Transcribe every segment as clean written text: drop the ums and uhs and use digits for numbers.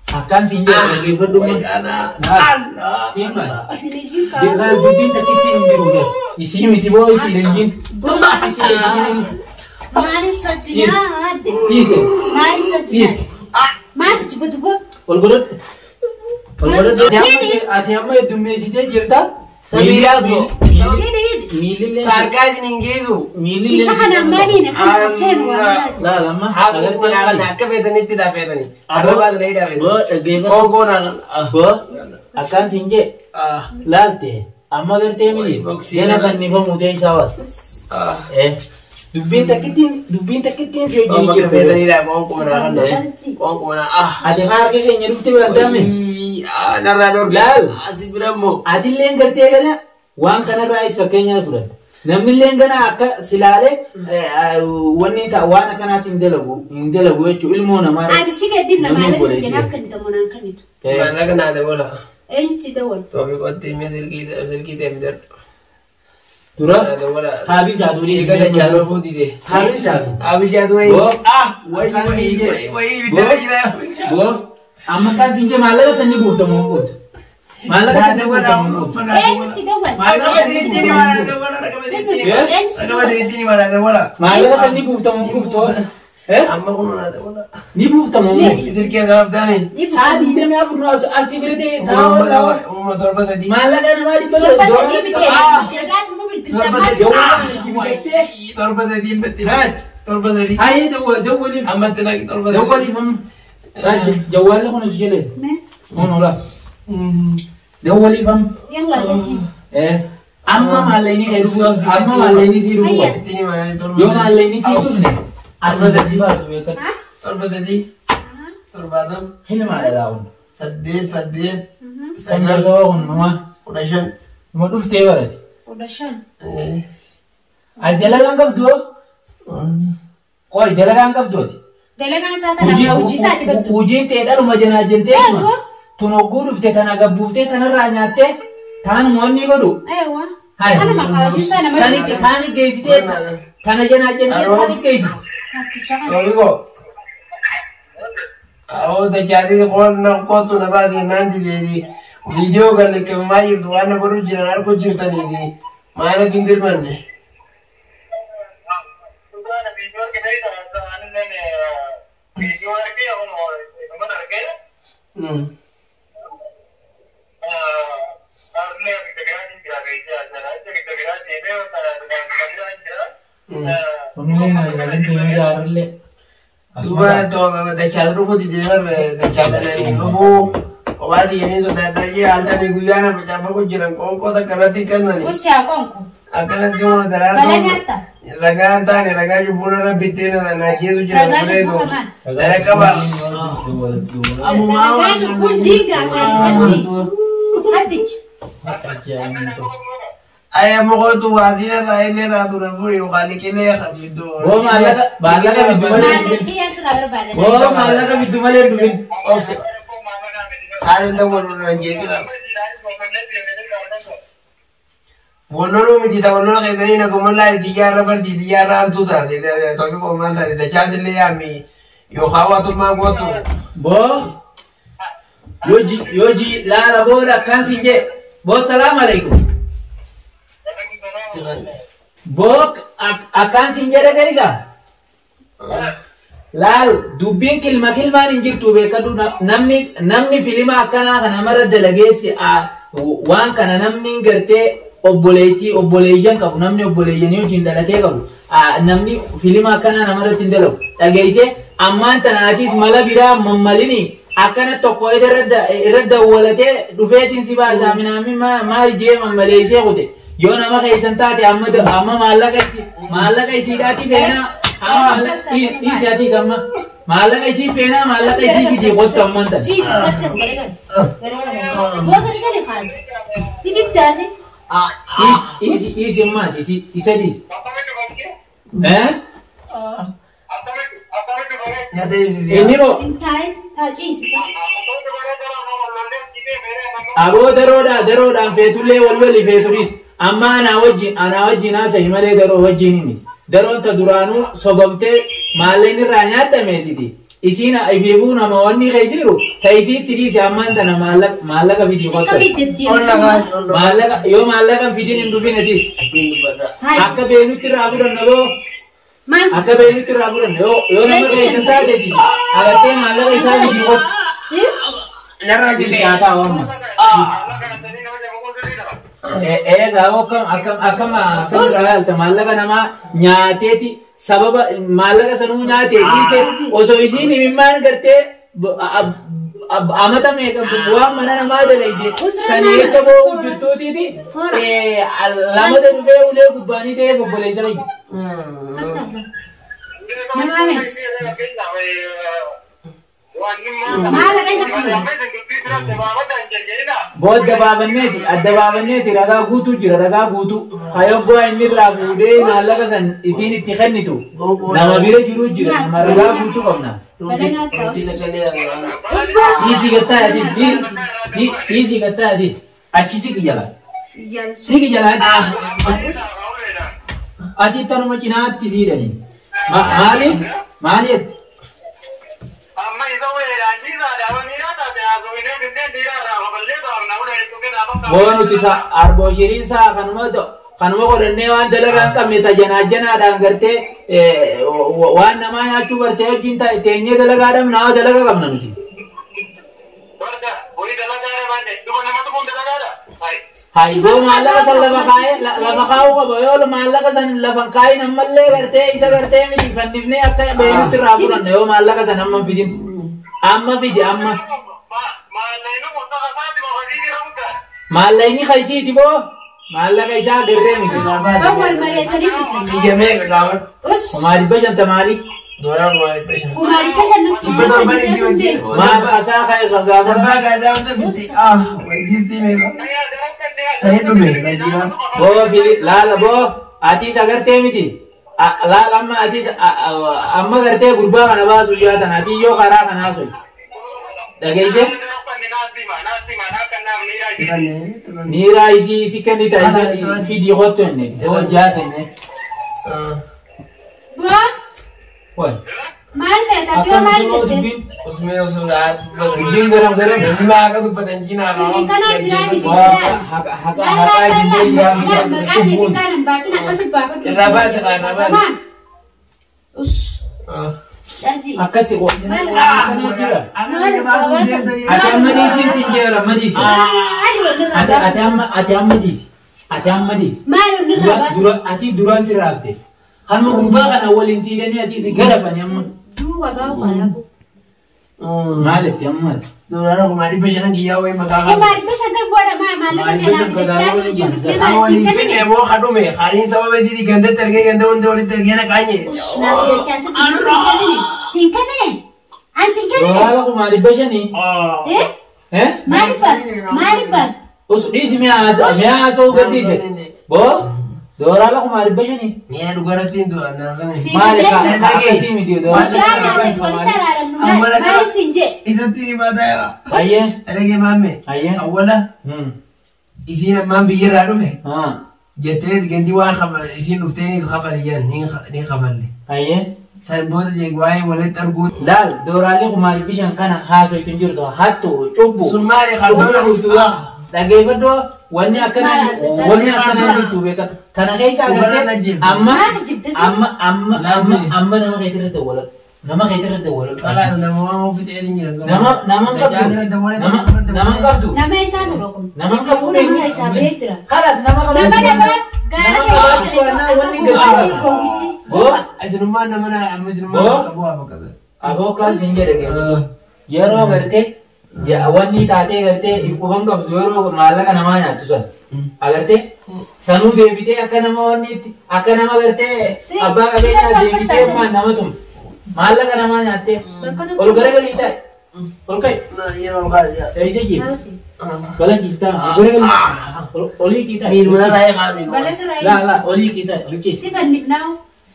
Akan sinja lagi berdua. Siapa? Dia dubin tak kita ini dulu. Isinya itu bawa isi lenjin. Mari sotinya ada. Kisi. Mari sotinya. Mari cepat-cepat. Olgorot. Olgorot dia apa itu mesej jirta? Samira bro. Milil. Sarkazin ingezu. Milil. Bisa kan amani nih kan sen wala. La lama. Agar pernah nak betani tidak betani. Ada bahasa lain dah. Bo geva. Oh kona. Bo akan sinje. Lalte. Amma gerte mili. Yana kan nifa mudai sawat. Dubin takitin sih Oh maka betani dah. Oh kona. Oh kona. Ada harga sih nyerufte berada nih. Narador Lal. Asik beramo. Adilleen gartee kana waan kanarraa is fakkeenyaaf fudhata. Namnilleen kana akka silaalee wanni ta'a waan akkanaatiin hin dalagu jechuun ilmoo namaa. Adi si gaddiif na maallaqa kennaaf kan tamunaan kan itu. Maallaqa naa dabala. Eenyutti dawwal. Toofi qottee mee silkii ta'e midhadhu. Dura haabii jaatu Eega dachaaloo fuutite. haabii jaatu. Haabii jaatu wayi. Boo amma kan sinje maallaqa sanni buuftamu buufta. Maallaqa sanni buuftamu buufta. Eenyutti dawwal. Maallaqa sanni buuftamu buufta. Amma kun naa dabala. Ni buuftamu buufta. Silkii gaaf daami. Saadii damee afur asii birate taa'uu lawa. Uumma torba sadii. Maallaqa namaa dhibba Torba sadii bitee. Gargaarsa immoo bitee. Torba sadii bitti. Raaj. Torba sadii. Hayee dawwaliif. Ammatti naqi torba sadii. Dawwaliif amma. Raaj jawwaalli kun isu jedhee. Onola. Dawwaliif amma. Yalla. Amma maallayni hedduu. Amma maallayni sii dhufu. Ittini malee torba. Yoo maallayni sii dhufne. Asii sadii baatu beekan. Torba sadii. Torbaatam. Hilmaadha laawun. Saddeet. Kan garsawaa kun nama. 15. Nama dhuftee barate. 15. Ati dalagaan qabduu? Qoy dalagaan qabduuti. Dalagaan isaa tana hojii isaa dibatu. Hojiin ta'e dhaluma janaa jentee hima. Tun hogguu dhufte tana gabbuuftee tanarraa nyaattee taan moonni godhu. Eewa. Sana maqaa hojii isaa nama. Sani taan geessitee tana janaa jentee taan geessi. Tobigo. Awoo dachaasii qoonna kootu na baasee naanti jeedi. Viidiyoo galleeffamaa jirtu waan na godhu jiran arguu jirtaniiti. Maaliif hin dirmanne? Duba dachaa dhufuuti deemarre dachaa dhalanii dhufuu waati yennii sodaadhaayee halkanii guyyaa nama caafamuu jiran qoonqoota akkanatti kennani. Gosa qoonqoo. Akkanatti immoo daraartuu ragaa hin taane ragaa cubbuun irra bittee na jeesu jiran buleesu dhala qaba. Ragaa cubbuun jiingaa kan jatti. Haddichi. Ayah mokotu wazina la ini ratu nafuri ukali kene bidu. Oh malaga bidu male. Malaki yang sudah berbadan. Oh malaga bidu male dufin. Oh sare nda wono nanje kila. Wono lo mi dita wono ke zani na gomola diyara fardi diyara antuta de to ko manda de chasile ya mi yo khawatu ma gotu. Bo yoji la la bola kansinje. Bo salam alaikum. Bok akan sinjada garisa. Lal dubbiin kilmaan hin jirtu beekadu namni filima akkanaa kana mara dalageessi waan kana namni gartee obboleeyyan qabu namni obboleeyyan hojiin dhalatee qabu namni filima akkanaa namarratti hin dalagu dhageesse ammaan tanaatis mala biraa mammalini akkana tokko irra dawwalatee dhufeetiin si baasaa minaami maal jee mammaleessee kute yoo nama keessan taate amma maallaqa isiidhaati feenaa isiisaatiis amma maallaqa isii feenaa maallaqa isii fidee qotta amman tan. Ciisi bakkas garagal. Boo gargale kaas. Hididdaasi. Isi ammaati isa dhiisi. Inni moo. Taa ciisi. Aboo daroodhaan feetullee wal feeturis amma anaa wajjin haasa'i malee daroo wajjin himi. Daroon ta duraanuu sobamtee maalleen irraa nyaadhameetiti. isina ifiifuu nama wanni keessiru taisiitti dhiise ammaan tana maallaqa fidii qotta. Yoo maallaqa fidiin hin dhufin atis akka beenutti irraa fudhanna boo akka beenutti irraa fudhanna yoo nama keessa taateeti agartee maallaqa isaa fidii qotta. Narraa jibee. Siyaataa waamma. Egaa akkam ilaalta maallaqa namaa nyaateeti sababa maallaqa sanuu nyaatee dhiise osoo isiin himimmaan gartee amata meeqa waan mana namaa dalayde sanii jecha boo'u jirtuutiiti lamata dhufee ulee gubbaanii ta'ee obboleessa fayyu. Booda adda baafanneeti ragaa guutuu jira ragaa guutuu kayoggoo inni irraa fuudhee maallaqa san isiin itti kennitu nama bira jiru jira nama ragaa guutuu qabna. Dhiisii gattaa atis dhiisii gattaa atis achi siqi jala ati tanuma cinaatti siidhani maali jetti. Bonuti sa arbo shirin sa kanuma godhannee waan dalagaa hin qabne tajanaaddanaadhaan gartee waan namaa nyaachuu bartee wajjin teenyee dalagaadhaaf nama dalagaa qabna nuti. Haiboo maallaqa san lafa kaa'uu qaba yoo maallaqa san lafa kaa'in ammallee gartee isa gartee miti fannifnee akka beenutti irraa fudhanna yoo maallaqa san amma fidin amma fidi amma. Maallayni kaysiiti boo maallaqa isaa dirree miti. Kumaari bashan tamaali. Kumaari bashan nuti. Maaf asaa ka'e gaafa. Boo laala boo atiis agartee miti. Laala amma atiis amma gartee gurbaa kana baasu jaatan ati yoo karaa kanaa sun. Dhageesse? Niiraa isi kennita isa fidii qottu inni hojjaatenne. Bu'aa? Maal feeta? Yoo maal jette? Usmee usuudhaan. Wajjin garam. Nama akka subbatan jinaa. Sirrii kanaa jiraa miti. Haqaa jindee jiraa miti. Maqaan itti kaanan baasin akkasii baafadhu. Irraa baase kana baase. Caji. Akkasi ati amma dhiisiin siin jeera amma dhiisi. Ati amma dhiisi. Maal onni irraa baase? Ati duraan si raafte. Kanuma gurbaa kana waliin siidanii ati si gadafani amma. Duuba baa'u malaabu. Maalitti ammas? Duraan kumaari bashanan kiyyaa wayii maqaa qabu. Kumaari bashan boodha maallaqa kanaa fidachaa jiru jiru Kan waliin fidee moo kadhume kaniin sababa isii gandatti ergee ganda hundi walitti ergee naqaanye. Siin kennine? An siin kennine? Doraala kumaari bashanii. Maaliif? Usu dhiisi mi'a haasa'uu gadhiise. Boo? Doraala kumaari bashanii. Mi'a dhugarattiin du'a naafsanii. Maali akkasii miti Isatti ni baata. Ayyee. Ergee maamme. Ayyee. Awwala. Isiin ammaan biyyarraa dhufe. Jettee gandi waan isiin dhufteenis kafaliyyan ni kafalle. Ayyee. San booda waa'ee walitti arguun. Laal dooraalee kumaari bishaan kana haasa'uutu hin jirtu hattu cubbu. Sun maali kaldoona gurtuudha. Dhageeffadhoo wanni akkanaa jirtu beekata. Kana keessa agartee amma nama keetirratti walakka. Nama keetirratti walakka. Kalaa nama waan ofiitti jedhin jira. Nama qabdu. Nama isaa godhu. Nama qabdu. Nama isaa ba'ee jira. Kalas nama qabdu. Isinummaan nama amma isinummaan qabu waa fakkata. Aboo kaas hin jedhe yeroo gartee wanni taatee gartee if quban qabdu yeroo maallaqa namaa nyaattu san agartee sanuu deebitee akka nama wanniitti akka nama gartee abbaa qabeenyaa deebitee maan nama tum maallaqa namaa nyaattee ol garagalii taa'e ol ka'e eeyisa jiru bala jiiftaa olii kiitaa miirmana taa'ee qaamiin laa olii kiitaa ol ciisi Si fannifnaa?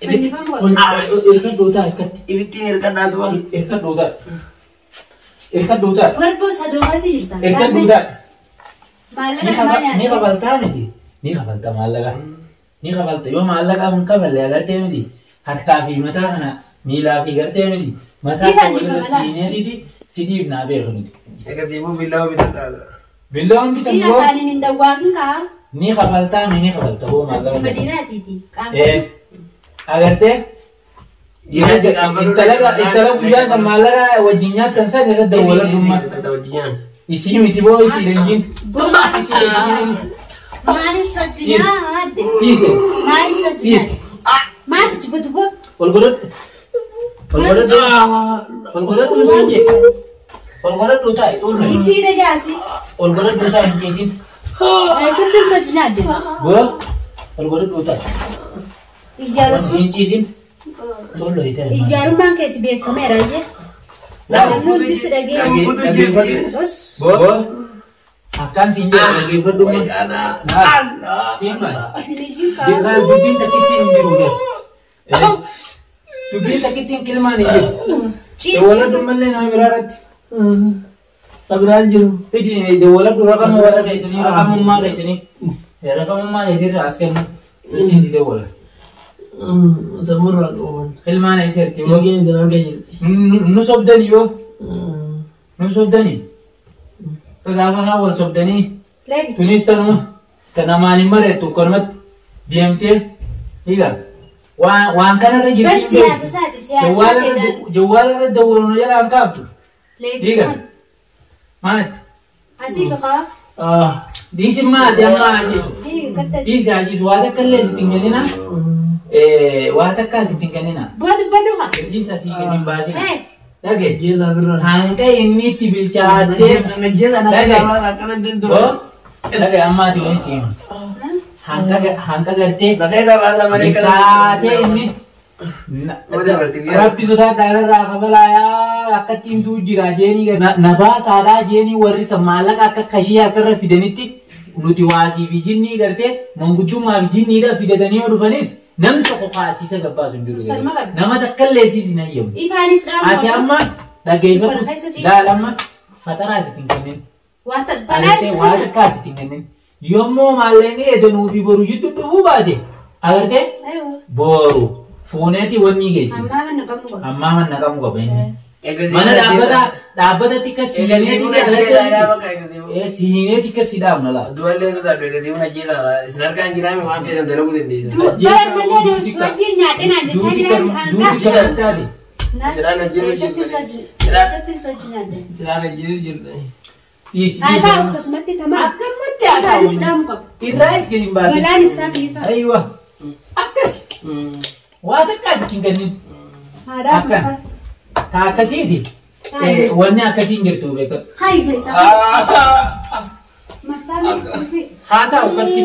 Irka dootaa akkatti ibittiin hirkadhaa du'a. irka dootaa Warboo sadoomaa si jirta. irka dootaa Maallaqa namaa ni nyaata. kabaltaa miti ni kabalta maallaqa ni kabalta yoo maallaqa hin kaballe agartee miti harkaa fi mataa kana miilaa fi gartee miti mataa Ifaan koo irra ifa siineetiiti sidiif naa beeku nuti. Egaa immoo billaa bitadha. Billaan bitan Si boo afaan hin dawwaaqin kaa. ni kabaltaa ni kabalta boo maal qaba. Madinaatiiti. Agartee intala guyyaa san maallaqa wajjin nyaattan san irra dawwala dhumma. Isin miti boo isin leenjiin. Maali soddinaa adde. Kiise. Maali soddinaa. Maali jibbatu Ol godhadhu. Ol godhadhu. Ol godhadhu isin jeessa. Ol godhadhu taa'e xuulme. Isii dajaasi. Ol godhadhu taa'e hin keessin. Soddi soddinaa adde. Boo ol godhadhu taa'e. Ijaarsu. Hin ciisin. Xuullo hiitee. Ijaarummaan keessi beekameera jee. Nuti si dhageeffatu. Boo akkaan siin jedha dhageeffadhu siin maali? Dirqaan dubbiin takkitti hin jiru dubbiin takkitti hin kilmaan hin jiru. Dawwaladhu mallee nama biraa irratti. Abiraan jiru. Dawwaladhu raqama wata keessanii raqamummaa keessanii raqamummaa eedirra as kennu ittiin si dawwala. Samurraa qaban. Ilmaan eesserti Si ga'e sinaan ga'e jirti. nu sobdanii yoo nu sobdanii gaafa haa wal sobdanii tunis tanuma tanamaan hin mareettu akkanumatti deemtee hiika waan kanarra jirti Siyaasa isaati siyaasa. jawwaala irra dawwaluna jalaan kaaftu hiika maatti Asii kakaa. dhiisin maati amma hajisu dhiisi hajisu waa takka illee sitti hin kennina waa takkaa sitti hin kennina Baduma. dhiisa sii gadi hin baasina dhage Jeesa birraa. hanga inni itti bilchaatee Jeesa na qaqqabaa akkana danda'u. dhage ammaati waliin siima hanga gartee Lafee qabaasa malee kana. bilchaatee inni rabbi sodaadhaa irraa kabalaayaa akkatti himtuu jira jeenii nabaa saadaa jeenii warri maallaqa akka kashii akkarra fidanitti nuti waasii fi jinnii gartee manguddummaa fi jinniidha fidatanii yoo dhufanis namni tokko kaasiisa gabbaasu hin jiru. Nama takka illee siis hin hayyamu. Ifaanis dhaama. Ati amma dhaggeeffatu daalamma fataraa sitti hin kennin. Waa takkaa sitti hin kennin. Yommuu maalleen eedanuu fi boru jidduu dhufuu baate agartee boru fuuneeti wanni geessi. Ammaa manna qabu qaba inni. Mana dhaabbatatti akka siineeti akka si dhaabna laa. Duwwallee tu taatu egaa siifuna jeesa isin harkaan jiraame waan feesan dalaguu dandeessa. Bara malee si wajjin nyaadhina jechaa jiran hanqaa. Eessatti sochi nyaadhe. Silaan ajjeesu jirtu. Haa ta'u akkasumatti tamaa. Akkamatti haa ta'u. Ifaanis dhaamu qabu. Irraas gadi hin baasin. Balaan ibsaa fi ifa. Ayiwa akkasi. Waa takkaas hin kennin. Haadhaa. Taa akkasiiti. Wanni akkasiin jirtu beekatu. Haa ifa isaa. Haa ta'u kalti